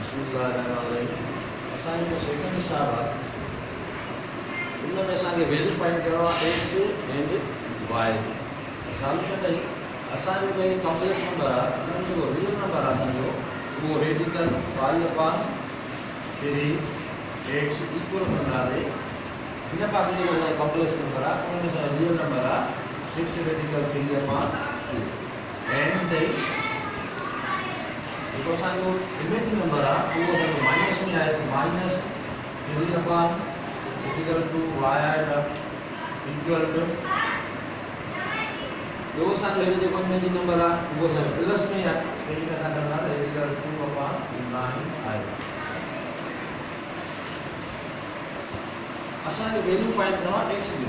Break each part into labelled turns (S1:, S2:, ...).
S1: बिस्मिल्लाहिर्रहमानिर्रहीम। असांजो सेकंड हिसाब आहे उनमें असांखे वैल्यू फाइंड करणो आहे एक्स एंड वाई। सॉल्यूशन आहे असांजो कोई कॉम्प्लेक्स नंबर आहे उनमें जेको रियल नंबर आहे असांजो उहो radical pi upon 3 x equal कंदासीं। हिन पासे जेको कॉम्प्लेक्स नंबर आहे उनमें असांजो रियल नंबर आहे 6 रेडिकल 3 अपॉन 2 एंड जेको असांजो इमेजिनरी नंबर आहे उहो असांजो माइनस में आहे तो माइनस 3 अपॉन रेडिकल 2 वाई आहे इक्वल टू जो असांजो हिन जेको इमेजिनरी नंबर आहे उहो असांजो प्लस में आहे तो इन असां कंदासीं रेडिकल 2 अपॉन 9 आहे। असांखे वैल्यू फाइंड करणो आहे एक्स जो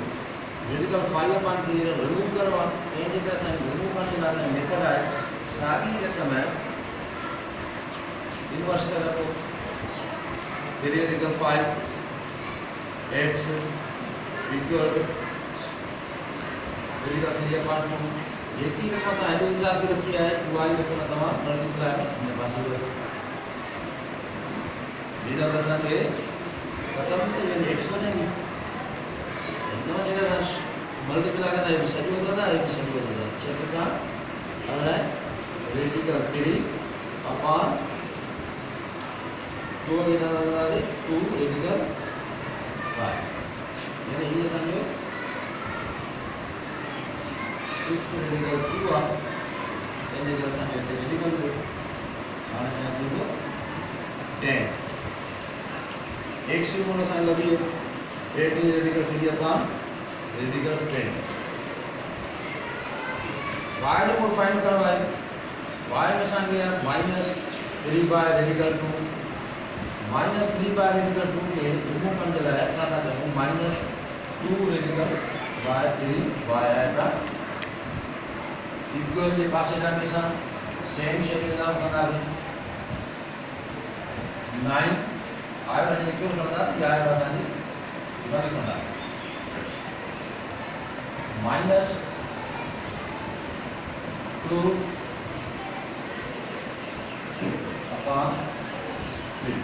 S1: रेडिकल 5 अपॉन 3 रिमूव करणो आहे ऐं जेका असांखे रिमूव करण जे लाइ मेथड आहे साॻी रक़म आहे इनवर्स करो तो radical 5 x equal to radical 3 upon 2 जेकी रक़म तव्हां हिन हिसाब से रखी आहे उहा ई रक़म तव्हां मल्टीप्लाई हिन पासे कयो। रिजल्ट असांखे ख़तम थी वेंदी एक्स वञेगी हिन जगह मल्टीप्लाई कंदा आहियूं सॼो वधंदा हिकु सॼो वधंदा छह खां अलाए रेडिकल 3 अपॉन 2 2 रेडिकल 5 यानी ये समझो 6 रेडिकल 2 आ यानी जो समझो रेडिकल और यहाँ देखो 10 x को साइन लगी है 8 रेडिकल 3 अपॉन रेडिकल 10 y को फाइंड करना है y में सांगे यार -3 बाय रेडिकल 2 -3 बाय रेडिकल 2 के रिमूव करने के लिए सादा करूं -2 रेडिकल बाय 3 बाय आएगा इक्वल के पास का कैसा सेम शेल का बना दे 9 आएगा इक्वल करना ये आएगा सानी बस करना -2 अपॉन 3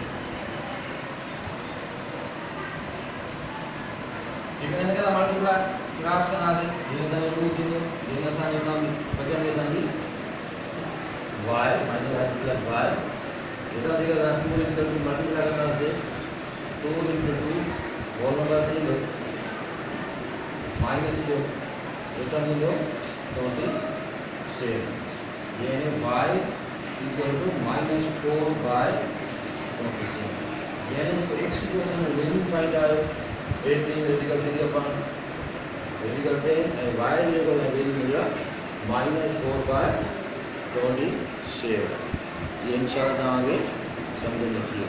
S1: ठीक है इनका मल्टीप्लाई क्रॉस करना है ये सारे रूट दिए ये सारे नाम बचन के संगी y minus y plus y इधर देखा था 2 इंटू 2 मल्टीप्लाई करना है 2 इंटू 2 होल नंबर 3 माइनस जो इतना नहीं लो 27 यानी y इक्वल टू -4 बाय 27 यानी तो x की वैल्यू वैल्यू फाइंड आए 18 radical 3 upon radical 10 and y level है वैल्यू मिला -4 बाय 27 ये इंशाल्लाह आगे समझ में चाहिए।